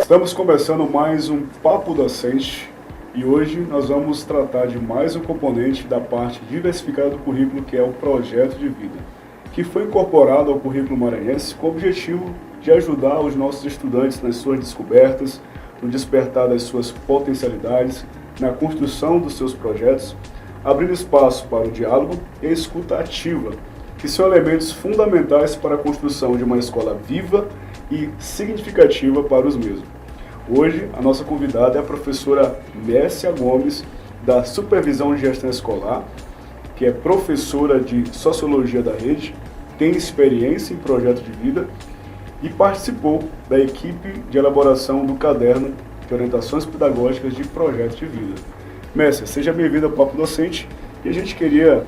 Estamos começando mais um Papo Docente e hoje nós vamos tratar de mais um componente da parte diversificada do currículo, que é o projeto de vida, que foi incorporado ao currículo maranhense com o objetivo de ajudar os nossos estudantes nas suas descobertas, no despertar das suas potencialidades, na construção dos seus projetos, abrindo espaço para o diálogo e a escuta ativa, que são elementos fundamentais para a construção de uma escola viva e significativa para os mesmos. Hoje, a nossa convidada é a professora Messia Gomes, da Supervisão de Gestão Escolar, que é professora de Sociologia da Rede, tem experiência em projeto de vida e participou da equipe de elaboração do caderno de orientações pedagógicas de projeto de vida. Messia, seja bem-vinda ao Papo Docente e a gente queria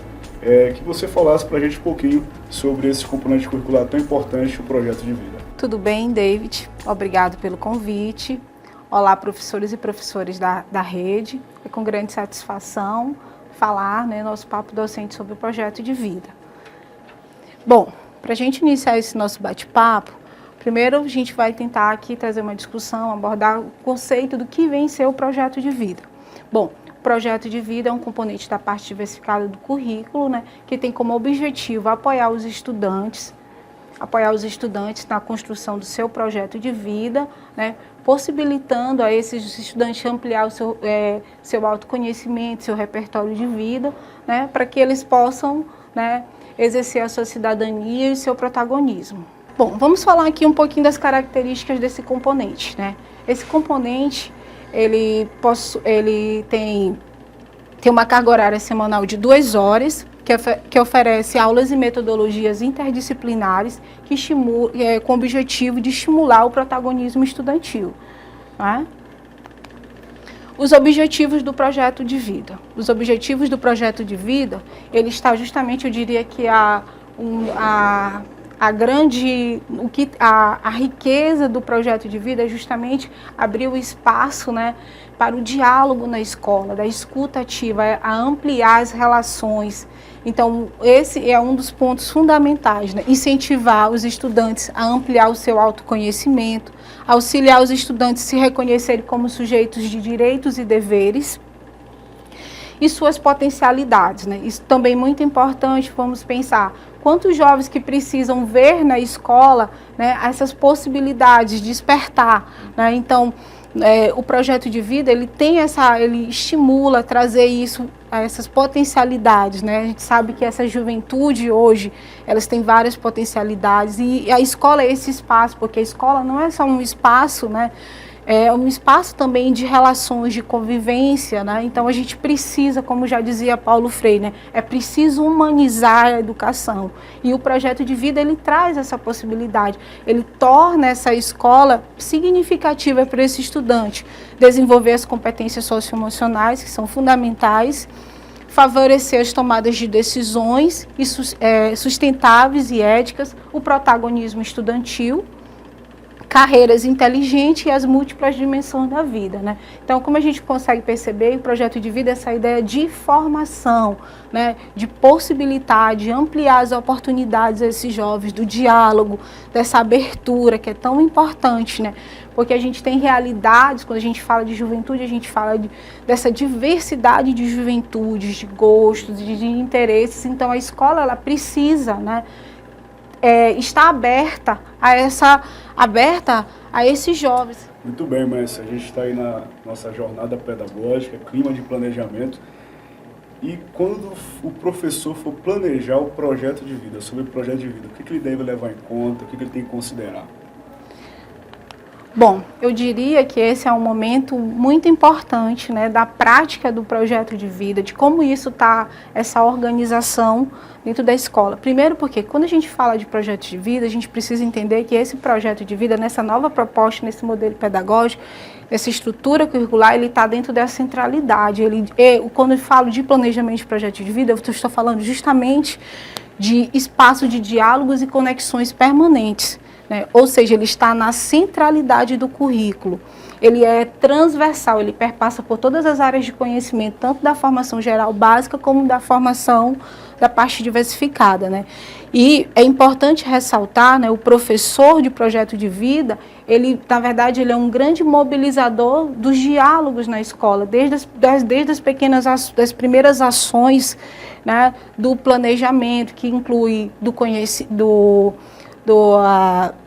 que você falasse para a gente um pouquinho sobre esse componente curricular tão importante, o projeto de vida. Tudo bem, David? Obrigado pelo convite. Olá, professores e professores da rede. É com grande satisfação falar, nosso Papo Docente sobre o projeto de vida. Bom, para a gente iniciar esse nosso bate-papo, primeiro a gente vai tentar aqui trazer uma discussão, abordar o conceito do que vem ser o projeto de vida. Bom, o projeto de vida é um componente da parte diversificada do currículo, que tem como objetivo apoiar os estudantes na construção do seu projeto de vida, possibilitando a esses estudantes ampliar o seu autoconhecimento, seu repertório de vida, para que eles possam exercer a sua cidadania e o seu protagonismo. Bom, vamos falar aqui um pouquinho das características desse componente. Esse componente, ele tem uma carga horária semanal de 2 horas, que oferece aulas e metodologias interdisciplinares com o objetivo de estimular o protagonismo estudantil. Os objetivos do projeto de vida. Os objetivos do projeto de vida, ele está justamente, eu diria que a riqueza do projeto de vida é justamente abrir o espaço para o diálogo na escola, da escuta ativa, a ampliar as relações. Então, esse é um dos pontos fundamentais, incentivar os estudantes a ampliar o seu autoconhecimento, auxiliar os estudantes a se reconhecerem como sujeitos de direitos e deveres e suas potencialidades. Isso também é muito importante, vamos pensar quantos jovens que precisam ver na escola essas possibilidades, despertar. Então, o projeto de vida, ele estimula trazer essas potencialidades. A gente sabe que essa juventude hoje, elas têm várias potencialidades e a escola é esse espaço, porque a escola não é só um espaço, é um espaço também de relações, de convivência, Então a gente precisa, como já dizia Paulo Freire, é preciso humanizar a educação. E o projeto de vida, ele traz essa possibilidade, ele torna essa escola significativa para esse estudante, desenvolver as competências socioemocionais, que são fundamentais, favorecer as tomadas de decisões sustentáveis e éticas, o protagonismo estudantil, carreiras inteligentes e as múltiplas dimensões da vida. Então, como a gente consegue perceber, o projeto de vida é essa ideia de formação, de possibilitar, de ampliar as oportunidades a esses jovens, do diálogo, dessa abertura que é tão importante, porque a gente tem realidades, quando a gente fala de juventude, a gente fala dessa diversidade de juventudes, de gostos, de interesses. Então, a escola, ela precisa, está aberta a esses jovens. Muito bem, Messia. A gente está aí na nossa jornada pedagógica, clima de planejamento. E quando o professor for planejar o projeto de vida, sobre o projeto de vida, o que ele deve levar em conta, o que ele tem que considerar? Bom, eu diria que esse é um momento muito importante, da prática do projeto de vida, de como isso está, essa organização dentro da escola. Primeiro porque quando a gente fala de projeto de vida, a gente precisa entender que esse projeto de vida, nessa nova proposta, nesse modelo pedagógico, essa estrutura curricular, ele está dentro da centralidade. Quando eu falo de planejamento de projeto de vida, eu estou falando justamente de espaço de diálogos e conexões permanentes. Ou seja, ele está na centralidade do currículo. Ele é transversal, ele perpassa por todas as áreas de conhecimento, tanto da formação geral básica como da formação da parte diversificada. E é importante ressaltar, o professor de projeto de vida, ele, na verdade, ele é um grande mobilizador dos diálogos na escola, desde das primeiras ações, né, do planejamento, que inclui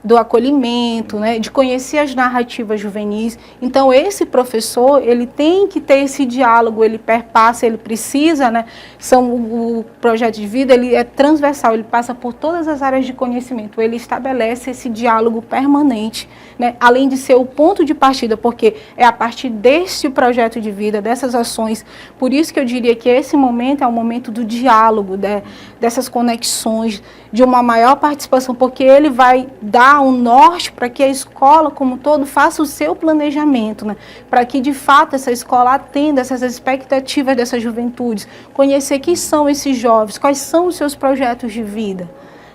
do acolhimento, né, de conhecer as narrativas juvenis. Então, esse professor, ele tem que ter esse diálogo, ele perpassa, ele precisa, né, o projeto de vida, ele é transversal, ele passa por todas as áreas de conhecimento, ele estabelece esse diálogo permanente, né, além de ser o ponto de partida, porque é a partir desse projeto de vida, dessas ações, por isso que eu diria que esse momento é o momento do diálogo, dessas conexões, de uma maior participação, porque ele vai dar um norte para que a escola como um todo faça o seu planejamento, né? Para que de fato essa escola atenda essas expectativas dessas juventudes, conhecer quem são esses jovens, quais são os seus projetos de vida,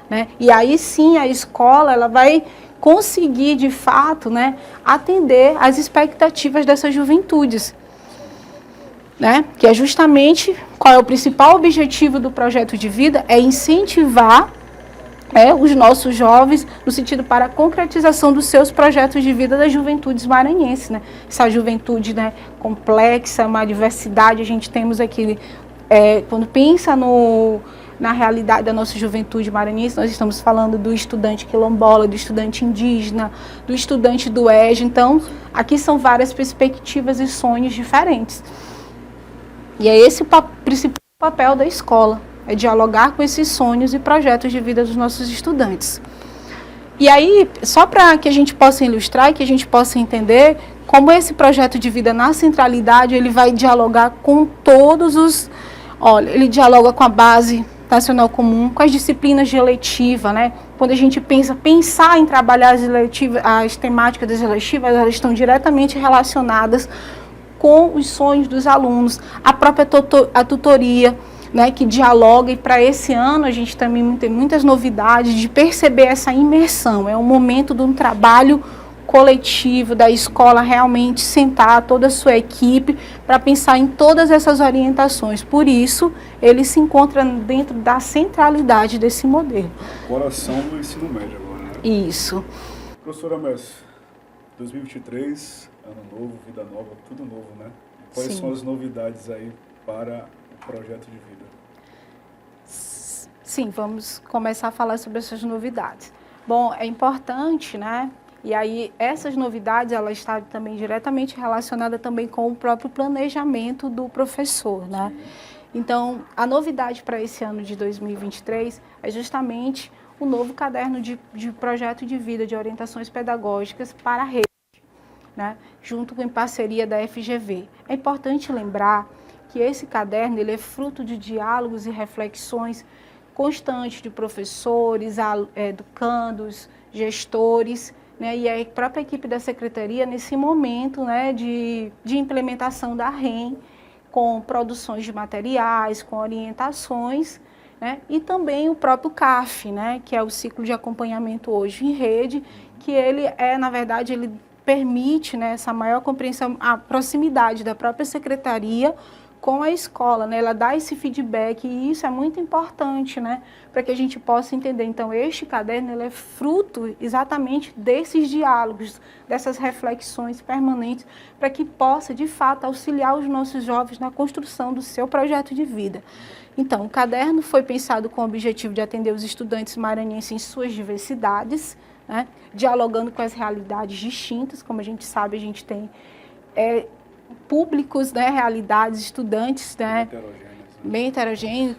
né? E aí sim a escola ela vai conseguir de fato, né, atender às expectativas dessas juventudes, né? Que é justamente qual é o principal objetivo do projeto de vida, é incentivar os nossos jovens no sentido para a concretização dos seus projetos de vida das juventudes maranhenses, né? Essa juventude, né, complexa, uma diversidade, a gente temos aqui, quando pensa na realidade da nossa juventude maranhense, nós estamos falando do estudante quilombola, do estudante indígena, do estudante do EJA, então aqui são várias perspectivas e sonhos diferentes. E é esse o principal papel da escola, é dialogar com esses sonhos e projetos de vida dos nossos estudantes. E aí, só para que a gente possa ilustrar e que a gente possa entender como esse projeto de vida na centralidade, ele vai dialogar com todos os... Olha, ele dialoga com a base nacional comum, com as disciplinas de eletiva, né? Quando a gente pensar em trabalhar as temáticas das eletivas, elas estão diretamente relacionadas com os sonhos dos alunos, a própria tutoria, né, que dialoga, e para esse ano a gente também tem muitas novidades de perceber essa imersão. É um momento de um trabalho coletivo da escola realmente sentar toda a sua equipe para pensar em todas essas orientações. Por isso, ele se encontra dentro da centralidade desse modelo. Coração do ensino médio agora, né? Isso. Professora Messi, 2023, ano novo, vida nova, tudo novo, né? Quais são as novidades aí para o projeto de vida? Sim, vamos começar a falar sobre essas novidades. Bom, é importante, né? E aí essas novidades, ela está também diretamente relacionada também com o próprio planejamento do professor, né? Então, a novidade para esse ano de 2023 é justamente o novo caderno de projeto de vida, de orientações pedagógicas para a rede, né? Junto com em parceria da FGV. É importante lembrar que esse caderno ele é fruto de diálogos e reflexões constantes de professores, educandos, gestores, né, e a própria equipe da secretaria nesse momento, né, de implementação da REM, com produções de materiais, com orientações, né, e também o próprio CAF, né, que é o ciclo de acompanhamento hoje em rede, que ele na verdade, ele permite, né, essa maior compreensão, a proximidade da própria secretaria com a escola, né? Ela dá esse feedback e isso é muito importante, né? Para que a gente possa entender. Então, este caderno ele é fruto exatamente desses diálogos, dessas reflexões permanentes, para que possa, de fato, auxiliar os nossos jovens na construção do seu projeto de vida. Então, o caderno foi pensado com o objetivo de atender os estudantes maranhenses em suas diversidades, né? Dialogando com as realidades distintas, como a gente sabe, a gente tem... públicos, né, realidades, estudantes, né, bem heterogêneos,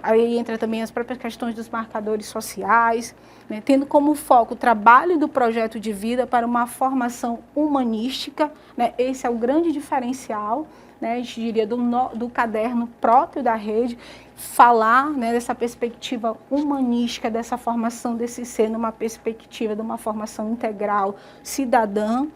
aí entra também as próprias questões dos marcadores sociais, né, tendo como foco o trabalho do projeto de vida para uma formação humanística, né, esse é o grande diferencial, né, a gente diria do caderno próprio da rede, falar, né, dessa perspectiva humanística, dessa formação desse ser numa perspectiva de uma formação integral cidadã.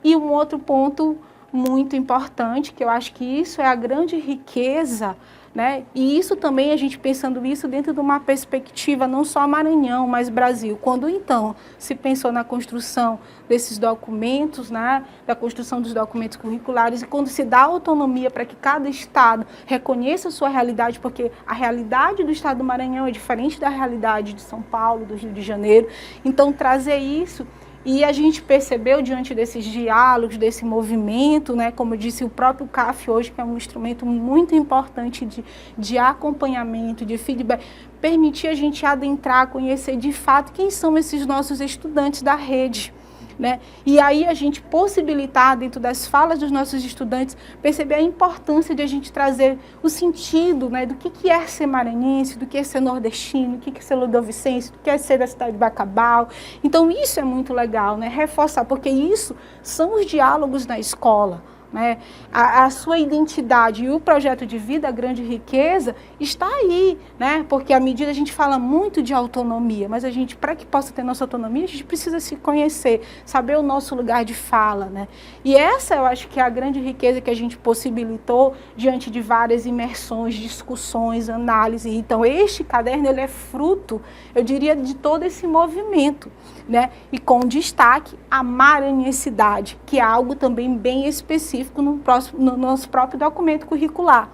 E um outro ponto muito importante, que eu acho que isso é a grande riqueza, né? E isso também, a gente pensando isso dentro de uma perspectiva não só Maranhão, mas Brasil. Quando, então, se pensou na construção desses documentos, né? Da construção dos documentos curriculares, e quando se dá autonomia para que cada estado reconheça a sua realidade, porque a realidade do estado do Maranhão é diferente da realidade de São Paulo, do Rio de Janeiro, então trazer isso E a gente percebeu, diante desses diálogos, desse movimento, né, como eu disse, o próprio CAF hoje, que é um instrumento muito importante de acompanhamento, de feedback, permitir a gente adentrar, conhecer de fato quem são esses nossos estudantes da rede. Né? E aí a gente possibilitar, dentro das falas dos nossos estudantes, perceber a importância de a gente trazer o sentido, né, do que é ser maranhense, do que é ser nordestino, do que é ser ludovicense, do que é ser da cidade de Bacabal. Então isso é muito legal, né? Reforçar, porque isso são os diálogos na escola. Né? A sua identidade e o projeto de vida, a grande riqueza, está aí, né? Porque à medida a gente fala muito de autonomia, mas a gente, para que possa ter nossa autonomia, a gente precisa se conhecer, saber o nosso lugar de fala, né? E essa eu acho que é a grande riqueza que a gente possibilitou diante de várias imersões, discussões, análise. Então este caderno, ele é fruto, eu diria, de todo esse movimento, né? E com destaque a maranhensidade, que é algo também bem específico no nosso próprio documento curricular,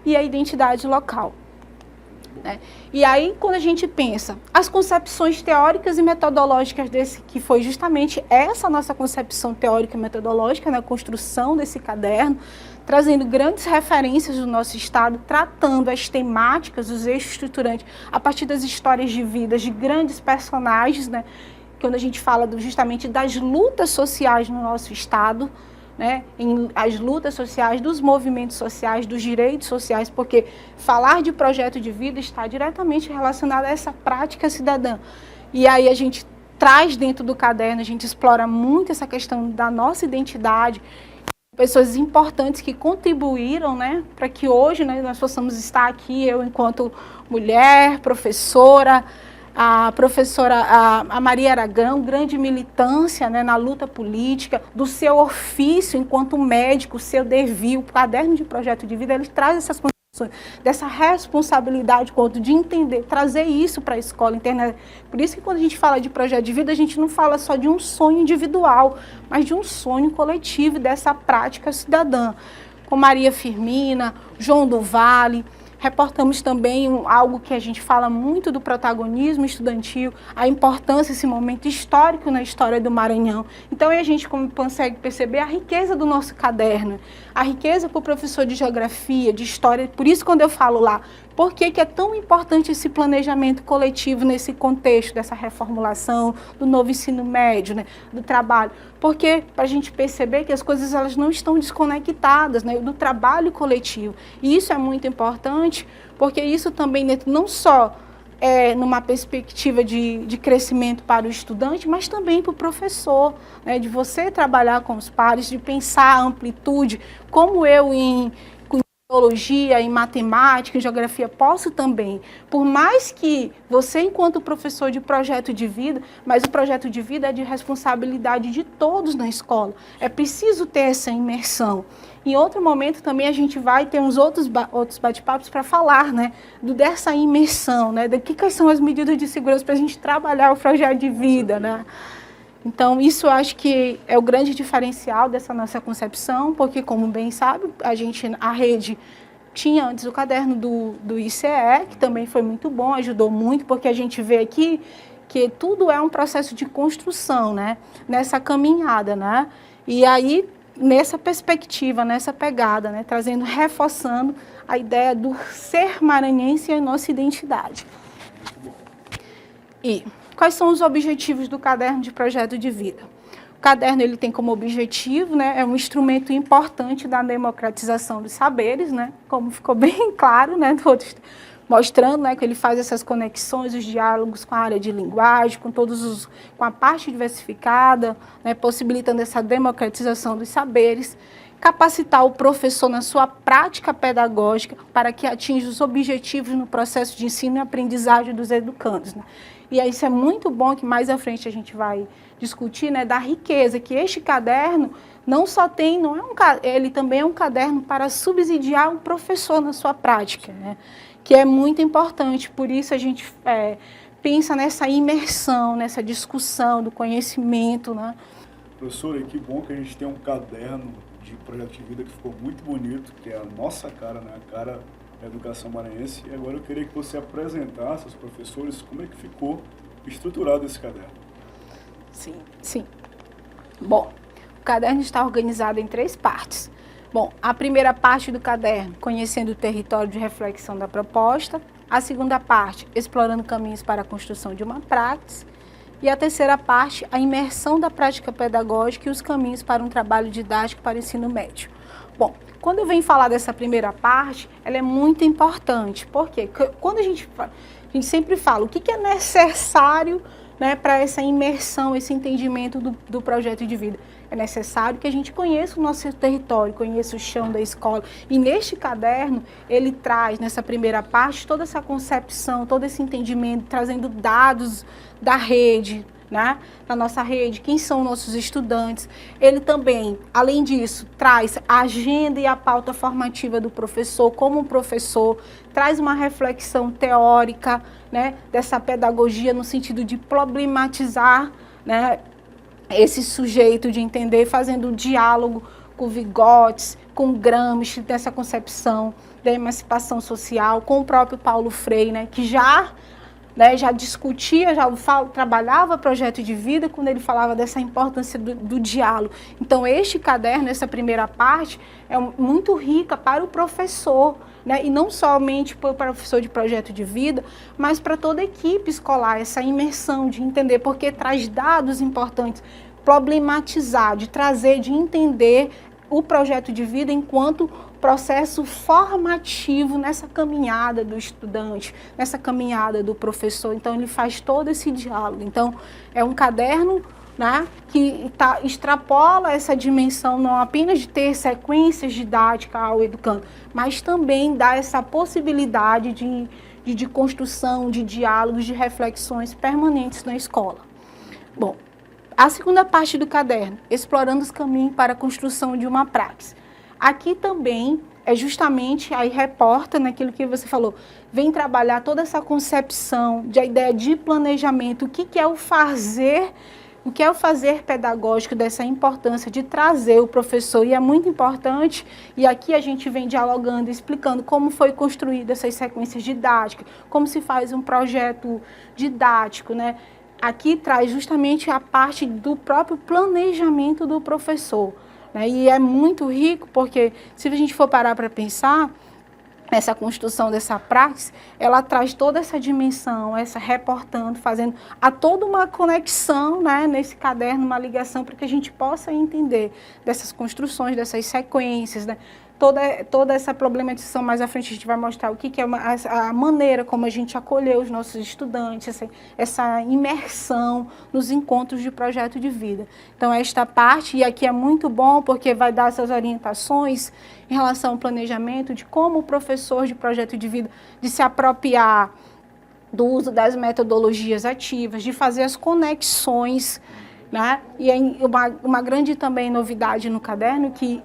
e a identidade local. Né? E aí, quando a gente pensa as concepções teóricas e metodológicas desse, que foi justamente essa nossa concepção teórica e metodológica na construção desse caderno, trazendo grandes referências do nosso estado, tratando as temáticas, os eixos estruturantes, a partir das histórias de vidas de grandes personagens, né? Quando a gente fala justamente das lutas sociais no nosso estado, né, as lutas sociais, dos movimentos sociais, dos direitos sociais, porque falar de projeto de vida está diretamente relacionado a essa prática cidadã. E aí a gente traz dentro do caderno, a gente explora muito essa questão da nossa identidade, pessoas importantes que contribuíram, né, para que hoje, né, nós possamos estar aqui, eu enquanto mulher, professora, a professora a Maria Aragão, grande militância, né, na luta política, do seu ofício enquanto médico, o seu dever, o caderno de projeto de vida, ele traz essas condições, dessa responsabilidade de entender, trazer isso para a escola interna. Por isso que quando a gente fala de projeto de vida, a gente não fala só de um sonho individual, mas de um sonho coletivo dessa prática cidadã. Com Maria Firmina, João do Vale. Reportamos também algo que a gente fala muito do protagonismo estudantil, a importância desse momento histórico na história do Maranhão. Então, a gente consegue perceber a riqueza do nosso caderno, a riqueza para o professor de geografia, de história. Por isso, quando eu falo lá, por que é tão importante esse planejamento coletivo nesse contexto dessa reformulação, do novo ensino médio, né, do trabalho? Porque para a gente perceber que as coisas elas não estão desconectadas, né, do trabalho coletivo. E isso é muito importante, porque isso também não só numa perspectiva de crescimento para o estudante, mas também para o professor, né, de você trabalhar com os pares, de pensar a amplitude, como eu em biologia, em matemática, em geografia, posso também, por mais que você, enquanto professor de projeto de vida, mas o projeto de vida é de responsabilidade de todos na escola, é preciso ter essa imersão. Em outro momento também a gente vai ter uns outros bate-papos para falar, né, dessa imersão, né, quais são as medidas de segurança para a gente trabalhar o projeto de vida, né. Então, isso eu acho que é o grande diferencial dessa nossa concepção, porque, como bem sabe, a rede tinha antes o caderno do ICE, que também foi muito bom, ajudou muito, porque a gente vê aqui que tudo é um processo de construção, né? Nessa caminhada, né? E aí, nessa perspectiva, nessa pegada, né? Reforçando a ideia do ser maranhense e a nossa identidade. E quais são os objetivos do caderno de projeto de vida? O caderno ele tem como objetivo, né, é um instrumento importante da democratização dos saberes, né, como ficou bem claro, né, mostrando, né, que ele faz essas conexões, os diálogos com a área de linguagem, com a parte diversificada, né, possibilitando essa democratização dos saberes, capacitar o professor na sua prática pedagógica para que atinja os objetivos no processo de ensino e aprendizagem dos educandos, né. E isso é muito bom, que mais à frente a gente vai discutir, né, da riqueza, que este caderno não só tem, ele também é um caderno para subsidiar o professor na sua prática, né, que é muito importante. Por isso a gente pensa nessa imersão, nessa discussão do conhecimento, né. Professora, que bom que a gente tem um caderno de projeto de vida que ficou muito bonito, que é a nossa cara, né, a cara da educação maranhense. E agora eu queria que você apresentasse aos professores como é que ficou estruturado esse caderno. Sim, sim. Bom, o caderno está organizado em 3 partes. Bom, a primeira parte do caderno, conhecendo o território de reflexão da proposta. A segunda parte, explorando caminhos para a construção de uma praxis. E a terceira parte, a imersão da prática pedagógica e os caminhos para um trabalho didático para o ensino médio. Bom, quando eu venho falar dessa primeira parte, ela é muito importante. Por quê? Porque quando a gente sempre fala o que é necessário, né, para essa imersão, esse entendimento do projeto de vida. É necessário que a gente conheça o nosso território, conheça o chão da escola. E neste caderno, ele traz, nessa primeira parte, toda essa concepção, todo esse entendimento, trazendo dados da rede, né, da nossa rede, quem são nossos estudantes. Ele também, além disso, traz a agenda e a pauta formativa do professor, como professor, traz uma reflexão teórica, né, dessa pedagogia no sentido de problematizar, né, esse sujeito, de entender, fazendo um diálogo com Vygotsky, com Gramsci, dessa concepção da emancipação social, com o próprio Paulo Freire, né, que já discutia, trabalhava projeto de vida quando ele falava dessa importância do diálogo. Então, este caderno, essa primeira parte, é muito rica para o professor, né? E não somente para o professor de projeto de vida, mas para toda a equipe escolar, essa imersão de entender, porque traz dados importantes, problematizar, de trazer, de entender o projeto de vida enquanto processo formativo nessa caminhada do estudante, nessa caminhada do professor. Então, ele faz todo esse diálogo. Então, é um caderno, né, que extrapola essa dimensão não apenas de ter sequências didáticas ao educando, mas também dá essa possibilidade de construção, de diálogos, de reflexões permanentes na escola. Bom, a segunda parte do caderno, explorando os caminhos para a construção de uma praxis. Aqui também é justamente, aí reporta naquilo que você falou, vem trabalhar toda essa concepção, a ideia de planejamento, o que é o fazer pedagógico, dessa importância de trazer o professor, e é muito importante, e aqui a gente vem dialogando, explicando como foi construída essas sequências didáticas, como se faz um projeto didático, né? Aqui traz justamente a parte do próprio planejamento do professor, né? E é muito rico porque, se a gente for parar para pensar, essa construção dessa praxis, ela traz toda essa dimensão, essa reportando, fazendo toda uma conexão, né, nesse caderno, uma ligação para que a gente possa entender dessas construções, dessas sequências, né? Toda essa problematização, mais à frente a gente vai mostrar o que é a maneira como a gente acolheu os nossos estudantes, essa imersão nos encontros de projeto de vida. Então, esta parte, e aqui é muito bom porque vai dar essas orientações em relação ao planejamento, de como o professor de projeto de vida, de se apropriar do uso das metodologias ativas, de fazer as conexões, né? E uma grande também novidade no caderno que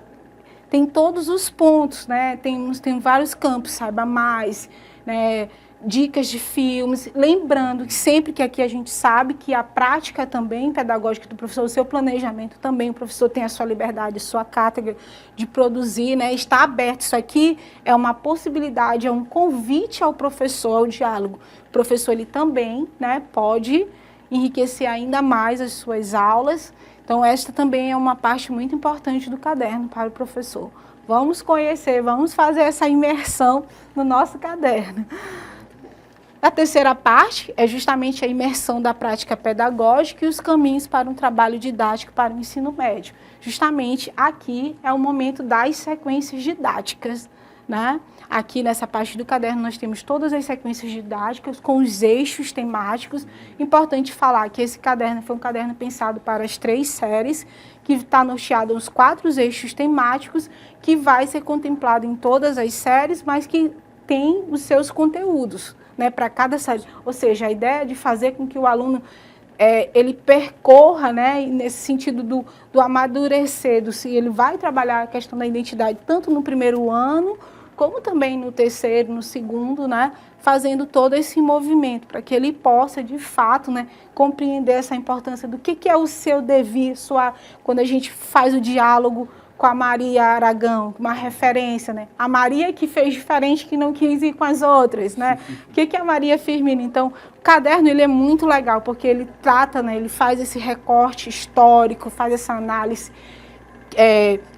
tem todos os pontos, né? Tem vários campos, saiba mais, né? Dicas de filmes, lembrando que sempre que aqui a gente sabe que a prática também pedagógica do professor, o seu planejamento também, o professor tem a sua liberdade, a sua cátedra de produzir, né? Está aberto, isso aqui é uma possibilidade, é um convite ao professor, ao diálogo. O professor, ele também, né, pode enriquecer ainda mais as suas aulas. Então, esta também é uma parte muito importante do caderno para o professor. Vamos conhecer, vamos fazer essa imersão no nosso caderno. A terceira parte é justamente a imersão da prática pedagógica e os caminhos para um trabalho didático para o ensino médio. Justamente aqui é o momento das sequências didáticas, né? Aqui nessa parte do caderno nós temos todas as sequências didáticas com os eixos temáticos. Importante falar que esse caderno foi um caderno pensado para as 3 séries, que está norteado nos 4 eixos temáticos, que vai ser contemplado em todas as séries, mas que tem os seus conteúdos, né, para cada série. Ou seja, a ideia é de fazer com que o aluno ele percorra, né, nesse sentido do amadurecer, se ele vai trabalhar a questão da identidade tanto no primeiro ano, como também no terceiro, no segundo, né, fazendo todo esse movimento, para que ele possa, de fato, né, compreender essa importância do que é o seu devir, quando a gente faz o diálogo com a Maria Aragão, uma referência, né? A Maria que fez diferente, que não quis ir com as outras, né? O que é a Maria Firmino? Então, o caderno, ele é muito legal, porque ele trata, né? Ele faz esse recorte histórico, faz essa análise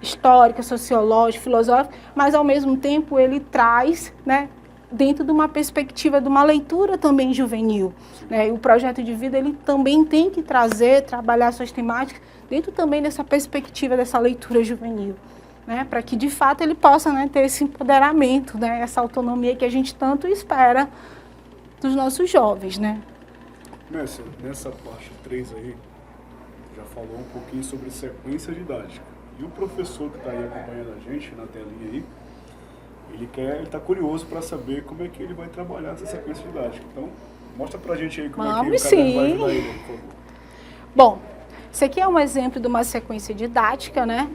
histórica, sociológica, filosófica, mas, ao mesmo tempo, ele traz, né? Dentro de uma perspectiva de uma leitura também juvenil, né? E o projeto de vida, ele também tem que trabalhar suas temáticas dentro também dessa perspectiva dessa leitura juvenil, né? Para que, de fato, ele possa, né, ter esse empoderamento, né? Essa autonomia que a gente tanto espera dos nossos jovens, né? Mestre, nessa parte 3 aí, já falou um pouquinho sobre sequência didática. E o professor que está aí acompanhando a gente na telinha aí, ele está curioso para saber como é que ele vai trabalhar essa sequência didática. Então, mostra para a gente aí como é que o caderno vai ajudar ele, por favor. Bom, esse aqui é um exemplo de uma sequência didática, né?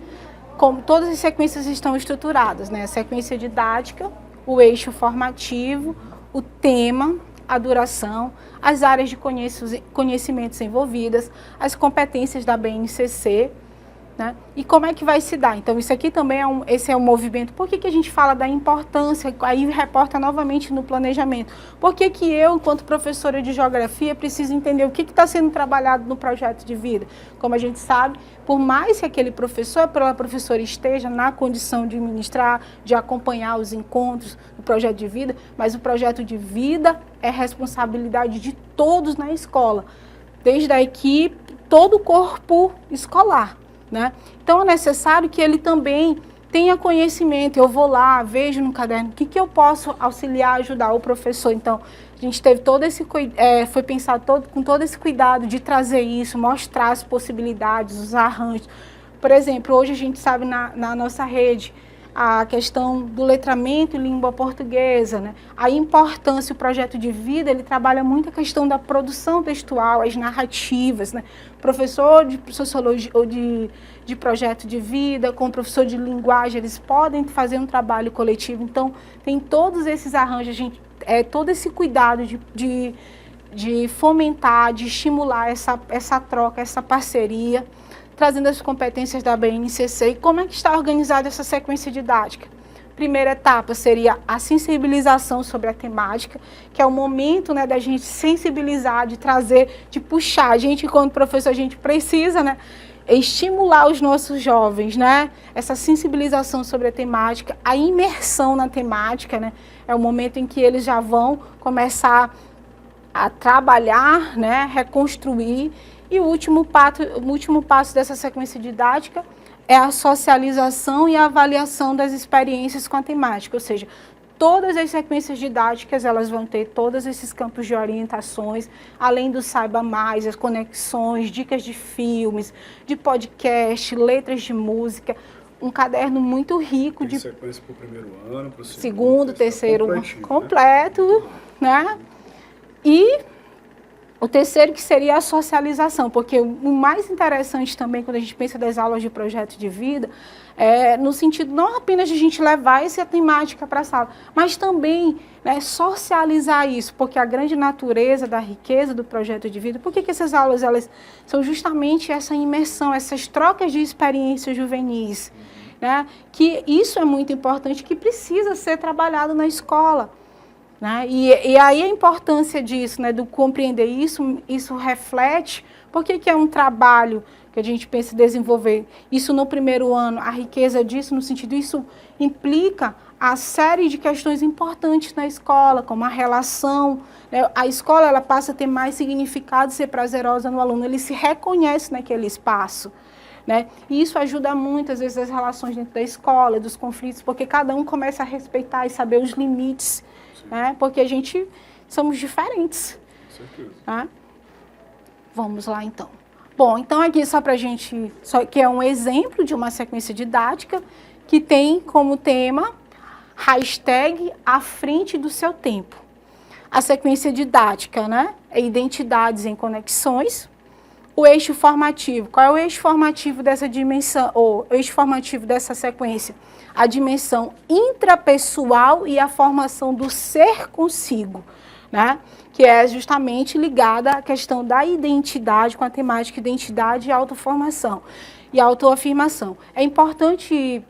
Como todas as sequências estão estruturadas, né? A sequência didática, o eixo formativo, o tema, a duração, as áreas de conhecimentos envolvidas, as competências da BNCC, né? E como é que vai se dar? Então, isso aqui também esse é um movimento. Por que a gente fala da importância? Aí reporta novamente no planejamento. Por que eu, enquanto professora de geografia, preciso entender o que está sendo trabalhado no projeto de vida? Como a gente sabe, por mais que aquele professor, aquela professora esteja na condição de ministrar, de acompanhar os encontros do projeto de vida, mas o projeto de vida é responsabilidade de todos na escola, desde a equipe, todo o corpo escolar, né? Então, é necessário que ele também tenha conhecimento. Eu vou lá, vejo no caderno o que eu posso auxiliar, ajudar o professor. Então, a gente teve todo esse foi pensado com todo esse cuidado de trazer isso, mostrar as possibilidades, os arranjos. Por exemplo, hoje a gente sabe na nossa rede a questão do letramento em língua portuguesa, né? A importância, o projeto de vida, ele trabalha muito a questão da produção textual, as narrativas, né? Professor de sociologia ou de projeto de vida, com professor de linguagem, eles podem fazer um trabalho coletivo. Então, tem todos esses arranjos, todo esse cuidado de fomentar, de estimular essa troca, essa parceria, trazendo as competências da BNCC. E como é que está organizada essa sequência didática? Primeira etapa seria a sensibilização sobre a temática, que é o momento, né, da gente sensibilizar, de trazer, de puxar. A gente, enquanto professor, a gente precisa, né, estimular os nossos jovens, né, essa sensibilização sobre a temática, a imersão na temática, né, é o momento em que eles já vão começar a trabalhar, né, reconstruir. E o último passo dessa sequência didática é a socialização e a avaliação das experiências com a temática, ou seja, todas as sequências didáticas, elas vão ter todos esses campos de orientações, além do Saiba Mais, as conexões, dicas de filmes, de podcast, letras de música, um caderno muito rico. Tem sequência para o primeiro ano, para o segundo, terceiro, completo, né? E o terceiro, que seria a socialização, porque o mais interessante também, quando a gente pensa das aulas de projeto de vida, é no sentido não apenas de a gente levar essa temática para a sala, mas também, né, socializar isso, porque a grande natureza da riqueza do projeto de vida, por que essas aulas elas são justamente essa imersão, essas trocas de experiências juvenis, né, que isso é muito importante, que precisa ser trabalhado na escola. Né? E aí a importância disso, né, do compreender isso reflete, por que é um trabalho que a gente pensa em desenvolver isso no primeiro ano, a riqueza disso, no sentido, isso implica a série de questões importantes na escola, como a relação, né? A escola ela passa a ter mais significado, ser prazerosa no aluno, ele se reconhece naquele espaço. Né? E isso ajuda muito, às vezes, as relações dentro da escola, dos conflitos, porque cada um começa a respeitar e saber os limites, né? Porque a gente somos diferentes. Né? Vamos lá, então. Bom, então aqui só para a gente, que é um exemplo de uma sequência didática que tem como tema hashtag à frente do seu tempo. A sequência didática, né? É identidades em conexões. O eixo formativo. Qual é o eixo formativo dessa dimensão, ou o eixo formativo dessa sequência? A dimensão intrapessoal e a formação do ser consigo, né? Que é justamente ligada à questão da identidade, com a temática identidade e autoformação. e autoafirmação. É importante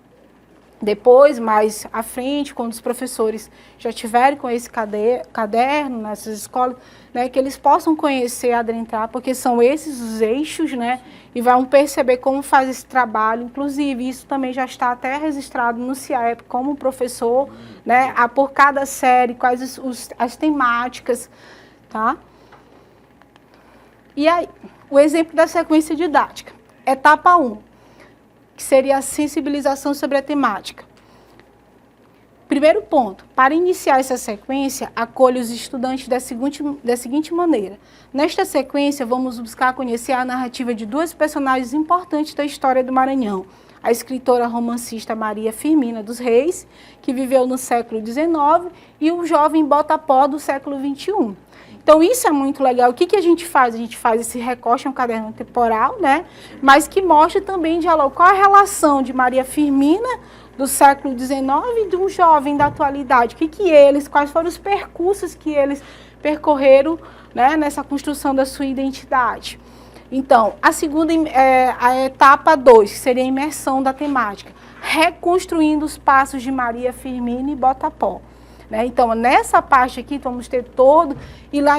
depois, mais à frente, quando os professores já tiverem com esse caderno nessas escolas, né, que eles possam conhecer a adentrar, porque são esses os eixos, né, e vão perceber como faz esse trabalho. Inclusive, isso também já está até registrado no CIAEP como professor, né, por cada série, quais as temáticas, tá? E aí, o exemplo da sequência didática. Etapa 1, que seria a sensibilização sobre a temática. Primeiro ponto, para iniciar essa sequência, acolha os estudantes da seguinte maneira. Nesta sequência, vamos buscar conhecer a narrativa de duas personagens importantes da história do Maranhão. A escritora romancista Maria Firmina dos Reis, que viveu no século XIX, e o jovem Botapó do século XXI. Então, isso é muito legal. O que a gente faz? A gente faz esse recorte, é um caderno temporal, né? Mas que mostra também, diálogo, qual a relação de Maria Firmina, do século XIX, e de um jovem da atualidade. Quais foram os percursos que eles percorreram, né, nessa construção da sua identidade. Então, a segunda, a etapa 2, que seria a imersão da temática, reconstruindo os passos de Maria Firmina e Botapó. Né? Então, nessa parte aqui, vamos ter todo, e lá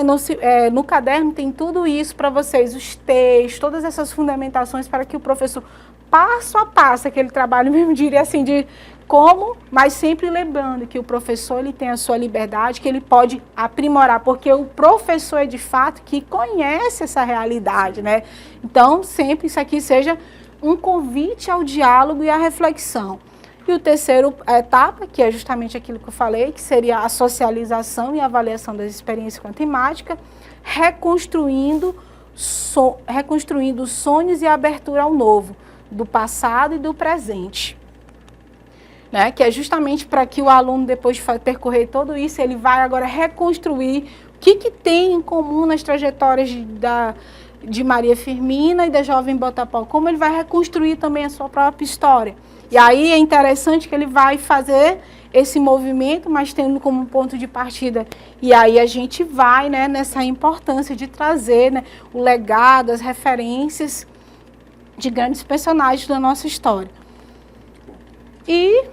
no caderno tem tudo isso para vocês, os textos, todas essas fundamentações para que o professor, passo a passo, aquele trabalho mesmo, diria assim, de como, mas sempre lembrando que o professor ele tem a sua liberdade, que ele pode aprimorar, porque o professor é de fato que conhece essa realidade, né? Então, sempre isso aqui seja um convite ao diálogo e à reflexão. E o terceiro etapa, que é justamente aquilo que eu falei, que seria a socialização e avaliação das experiências com a temática, reconstruindo sonhos e abertura ao novo, do passado e do presente. Né? Que é justamente para que o aluno, depois de percorrer tudo isso, ele vai agora reconstruir o que tem em comum nas trajetórias de Maria Firmina e da jovem Botapó, como ele vai reconstruir também a sua própria história. E aí é interessante que ele vai fazer esse movimento, mas tendo como ponto de partida. E aí a gente vai, né, nessa importância de trazer, né, o legado, as referências de grandes personagens da nossa história. E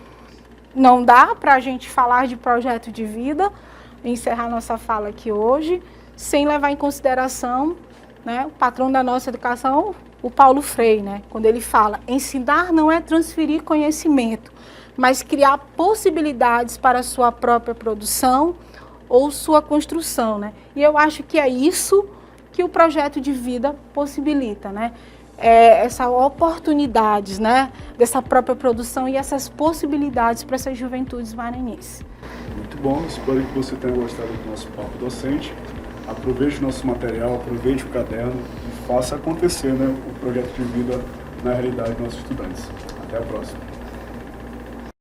não dá para a gente falar de projeto de vida, encerrar nossa fala aqui hoje, sem levar em consideração, né, o patrão da nossa educação, o Paulo Freire, né, quando ele fala: ensinar não é transferir conhecimento, mas criar possibilidades para a sua própria produção ou sua construção, né? E eu acho que é isso que o projeto de vida possibilita, né? Essas oportunidades, né, dessa própria produção e essas possibilidades para essas juventudes maranhenses. Muito bom, espero que você tenha gostado do nosso papo docente. Aproveite o nosso material, aproveite o caderno e faça acontecer, né, o projeto de vida na realidade dos nossos estudantes. Até a próxima.